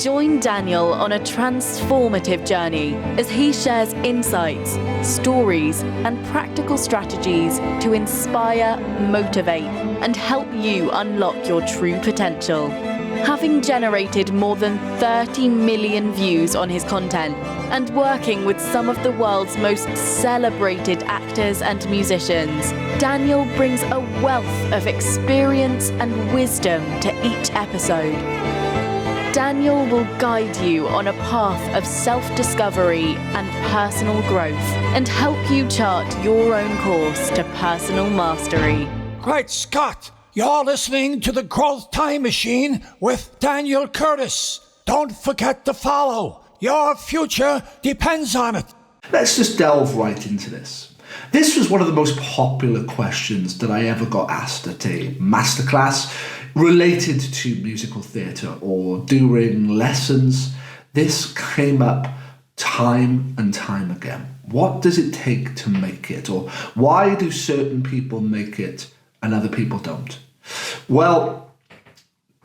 Join Daniel on a transformative journey as he shares insights, stories, and practical strategies to inspire, motivate, and help you unlock your true potential. Having generated more than 30 million views on his content and working with some of the world's most celebrated actors and musicians, Daniel brings a wealth of experience and wisdom to each episode. Daniel will guide you on a path of self-discovery and personal growth and help you chart your own course to personal mastery. Great Scott! You're listening to The Growth Time Machine with Daniel Curtis. Don't forget to follow. Your future depends on it. Let's just delve right into this. This was one of the most popular questions that I ever got asked at a masterclass related to musical theatre or during lessons. This came up time and time again. What does it take to make it? Or why do certain people make it and other people don't? Well,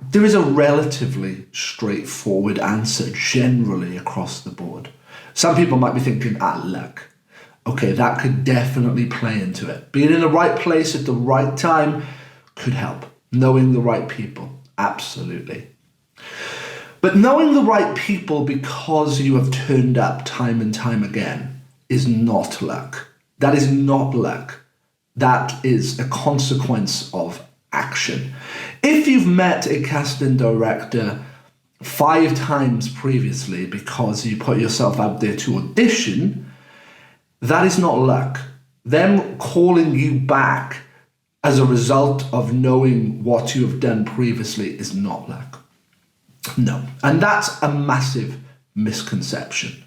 there is a relatively straightforward answer generally across the board. Some people might be thinking, luck. Okay, that could definitely play into it. Being in the right place at the right time could help. Knowing the right people, absolutely. But knowing the right people because you have turned up time and time again is not luck. That is not luck. That is a consequence of action. If you've met a casting director 5 times previously because you put yourself out there to audition, that is not luck. Them calling you back as a result of knowing what you have done previously is not luck. No. And that's a massive misconception.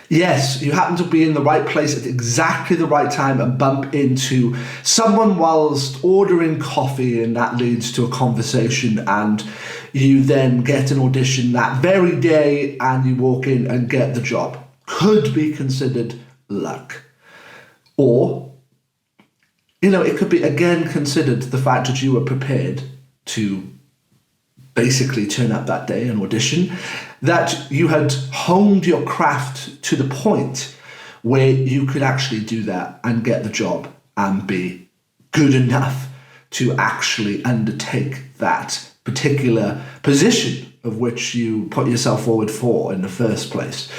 Yes, you happen to be in the right place at exactly the right time and bump into someone whilst ordering coffee, and that leads to a conversation, and you then get an audition that very day and you walk in and get the job. Could be considered luck. Or, it could be again considered the fact that you were prepared to basically turn up that day and audition, that you had honed your craft to the point where you could actually do that and get the job and be good enough to actually undertake that particular position of which you put yourself forward for in the first place.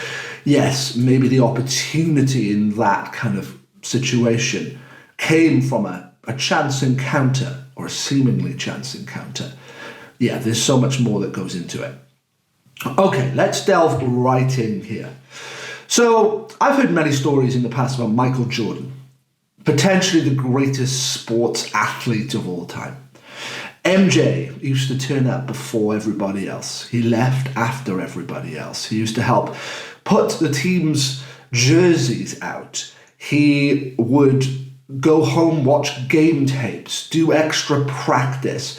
Yes, maybe the opportunity in that kind of situation came from a chance encounter or a seemingly chance encounter. Yeah, there's so much more that goes into it. Okay, let's delve right in here. So, I've heard many stories in the past about Michael Jordan, potentially the greatest sports athlete of all time. MJ used to turn up before everybody else. He left after everybody else. He used to help put the team's jerseys out. He would go home, watch game tapes, do extra practice,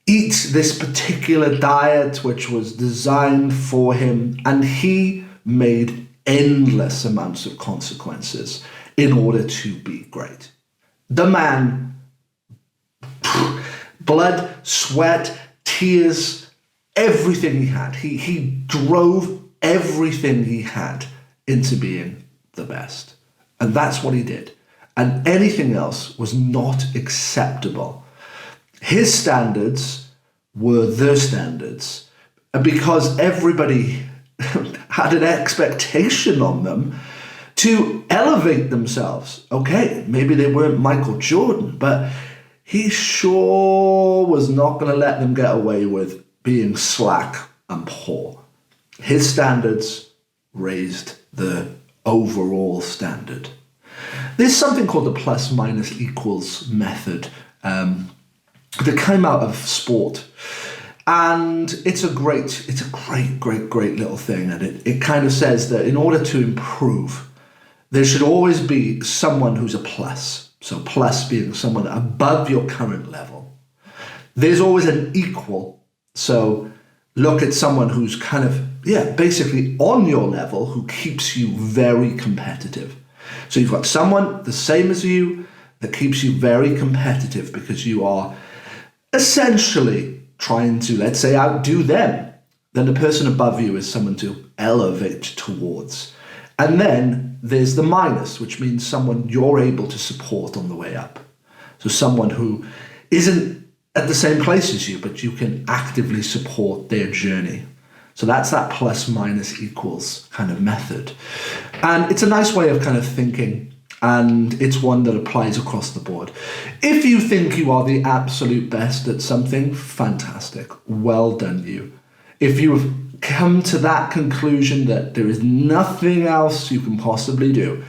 eat this particular diet which was designed for him, and he made endless amounts of consequences in order to be great. The man, blood, sweat, tears, everything he had. He drove everything he had into being the best. And that's what he did. And anything else was not acceptable. His standards were the standards. And because everybody had an expectation on them to elevate themselves. Okay, maybe they weren't Michael Jordan, but he sure was not going to let them get away with being slack and poor. His standards raised the overall standard. There's something called the plus minus equals method that came out of sport. And it's a great little thing. And it kind of says that in order to improve, there should always be someone who's a plus. So plus being someone above your current level. There's always an equal. So look at someone who's kind of, basically on your level, who keeps you very competitive. So you've got someone the same as you that keeps you very competitive because you are essentially trying to, let's say, outdo them. then the person above you is someone to elevate towards. And then there's the minus, which means someone you're able to support on the way up. So someone who isn't at the same place as you, but you can actively support their journey. So that's that plus minus equals kind of method. And it's a nice way of kind of thinking, and it's one that applies across the board. If you think you are the absolute best at something, fantastic. Well done, you. If you have come to that conclusion that there is nothing else you can possibly do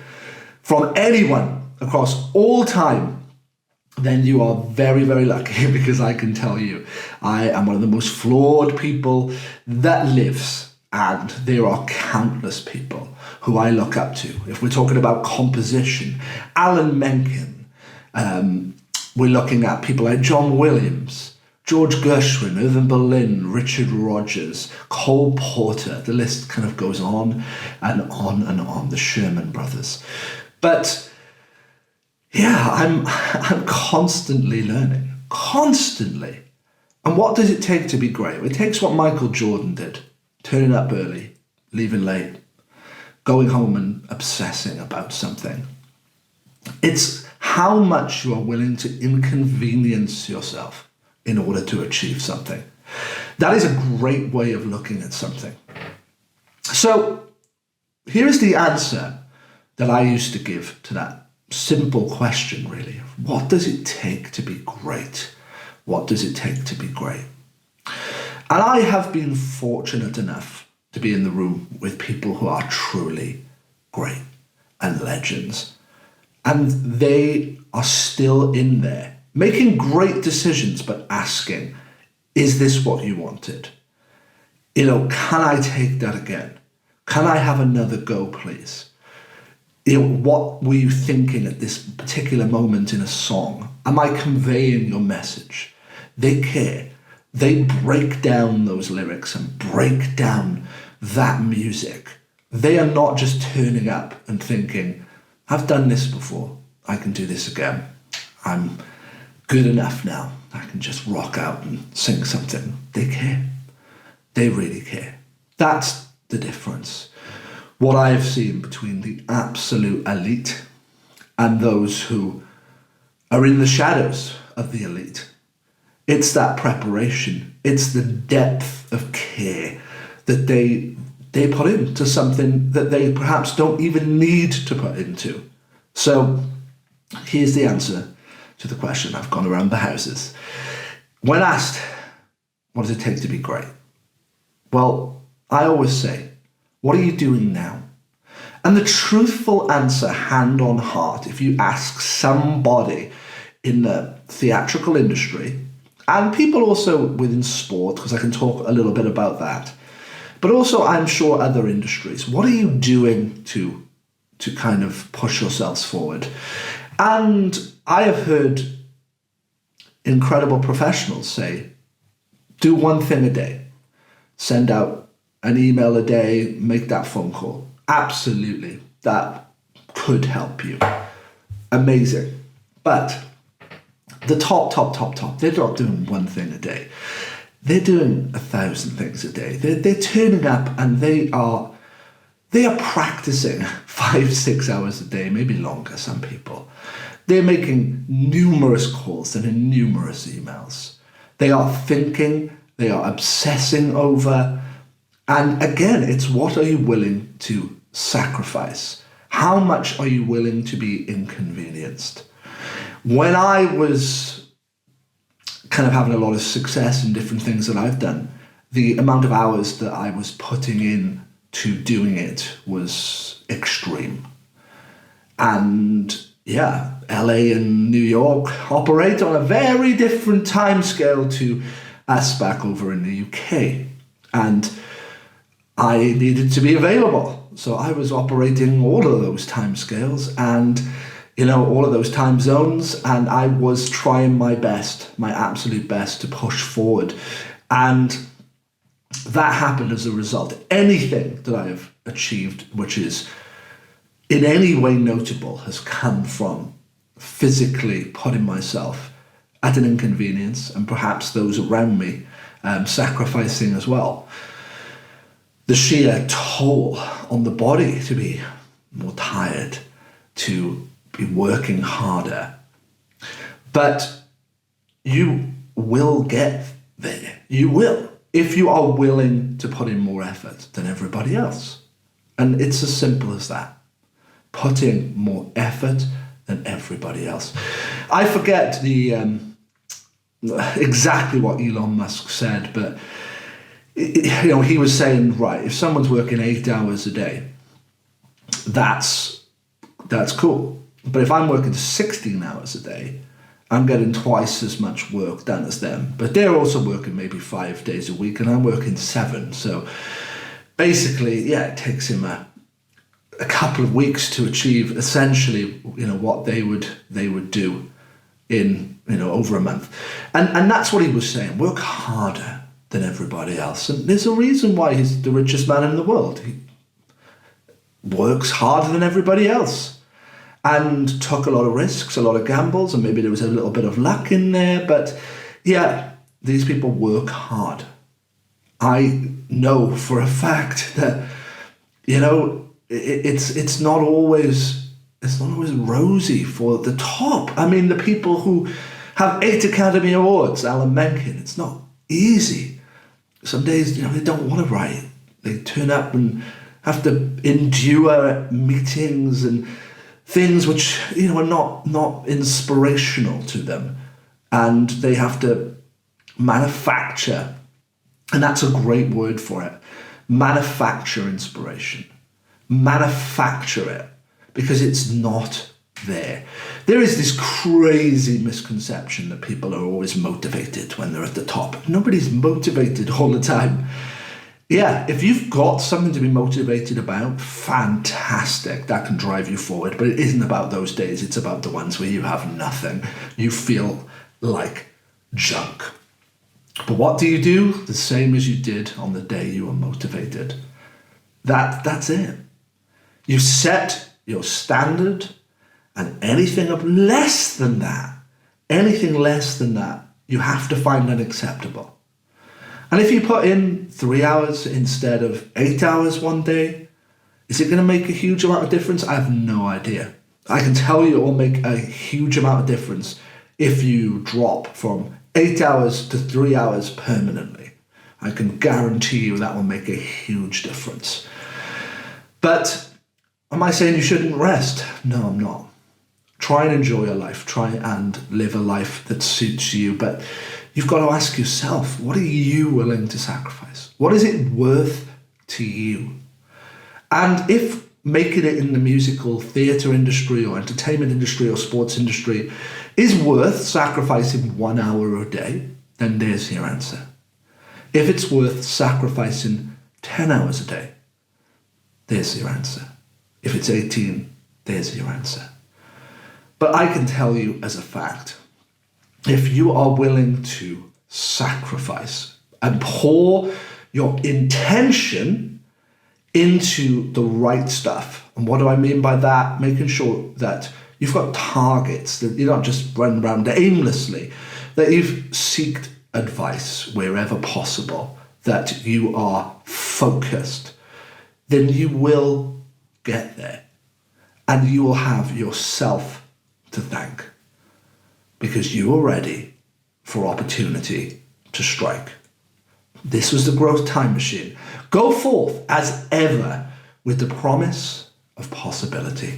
from anyone across all time, then you are very, very lucky, because I can tell you, I am one of the most flawed people that lives, and there are countless people who I look up to. If we're talking about composition, Alan Menken, we're looking at people like John Williams, George Gershwin, Irving Berlin, Richard Rodgers, Cole Porter, the list kind of goes on and on and on, the Sherman Brothers. But yeah, I'm constantly learning, constantly. And what does it take to be great? It takes what Michael Jordan did, turning up early, leaving late, going home and obsessing about something. It's how much you are willing to inconvenience yourself in order to achieve something. That is a great way of looking at something. So here is the answer that I used to give to that simple question, really. What does it take to be great? What does it take to be great? And I have been fortunate enough to be in the room with people who are truly great and legends. And they are still in there, making great decisions, but asking, is this what you wanted? Can I take that again? Can I have another go, please? What were you thinking at this particular moment in a song? Am I conveying your message? They care. They break down those lyrics and break down that music. They are not just turning up and thinking, I've done this before, I can do this again. I'm good enough now, I can just rock out and sing something. They care. They really care. That's the difference. What I've seen between the absolute elite and those who are in the shadows of the elite. It's that preparation. It's the depth of care that they put into something that they perhaps don't even need to put into. So here's the answer to the question. I've gone around the houses. When asked, what does it take to be great? Well, I always say, what are you doing now? And the truthful answer, hand on heart, if you ask somebody in the theatrical industry, and people also within sport, because I can talk a little bit about that, but also I'm sure other industries, what are you doing to kind of push yourselves forward? And I have heard incredible professionals say, do one thing a day, send out an email a day, make that phone call. Absolutely, that could help you. Amazing. But the top, they're not doing one thing a day. They're doing 1,000 things a day. They're turning up and they are practicing 5-6 hours a day, maybe longer, some people. They're making numerous calls and numerous emails. They are thinking, they are obsessing over. And again, it's what are you willing to sacrifice? How much are you willing to be inconvenienced? When I was kind of having a lot of success in different things that I've done, the amount of hours that I was putting in to doing it was extreme. And yeah, LA and New York operate on a very different timescale to us back over in the UK. And I needed to be available. So I was operating all of those timescales and, all of those time zones. And I was trying my best, my absolute best to push forward. And that happened as a result. Anything that I have achieved, which is in any way notable, has come from physically putting myself at an inconvenience and perhaps those around me sacrificing as well. the sheer toll on the body to be more tired, to be working harder. But you will get there. You will, if you are willing to put in more effort than everybody else. And it's as simple as that. Put in more effort than everybody else. I forget exactly what Elon Musk said, but he was saying, right, if someone's working 8 hours a day, that's cool. But if I'm working 16 hours a day, I'm getting twice as much work done as them. But they're also working maybe 5 days a week, and I'm working 7. So basically, it takes him a couple of weeks to achieve essentially, what they would do in, over a month. And that's what he was saying. Work harder than everybody else. And there's a reason why he's the richest man in the world. He works harder than everybody else and took a lot of risks, a lot of gambles, and maybe there was a little bit of luck in there. But these people work hard. I know for a fact that, it's not always rosy for the top. I mean, the people who have 8 Academy Awards, Alan Menken, it's not easy. Some days, they don't want to write. They turn up and have to endure meetings and things which, are not inspirational to them. And they have to manufacture, and that's a great word for it, manufacture inspiration. Manufacture it, because it's not there. There is this crazy misconception that people are always motivated when they're at the top. Nobody's motivated all the time. If you've got something to be motivated about, fantastic. That can drive you forward. But it isn't about those days. It's about the ones where you have nothing. You feel like junk. But what do? The same as you did on the day you were motivated. That's it. You set your standard, and anything less than that, you have to find unacceptable. And if you put in 3 hours instead of 8 hours one day, is it going to make a huge amount of difference? I have no idea. I can tell you it will make a huge amount of difference if you drop from 8 hours to 3 hours permanently. I can guarantee you that will make a huge difference. But am I saying you shouldn't rest? No, I'm not. Try and enjoy your life. Try and live a life that suits you. But you've got to ask yourself, what are you willing to sacrifice? What is it worth to you? And if making it in the musical theatre industry or entertainment industry or sports industry is worth sacrificing 1 hour a day, then there's your answer. If it's worth sacrificing 10 hours a day, there's your answer. If it's 18, there's your answer. But I can tell you as a fact, if you are willing to sacrifice and pour your intention into the right stuff, and what do I mean by that? Making sure that you've got targets, that you don't just run around aimlessly, that you've sought advice wherever possible, that you are focused, then you will get there. And you will have yourself to thank, because you are ready for opportunity to strike. This was the Growth Time Machine. Go forth as ever with the promise of possibility.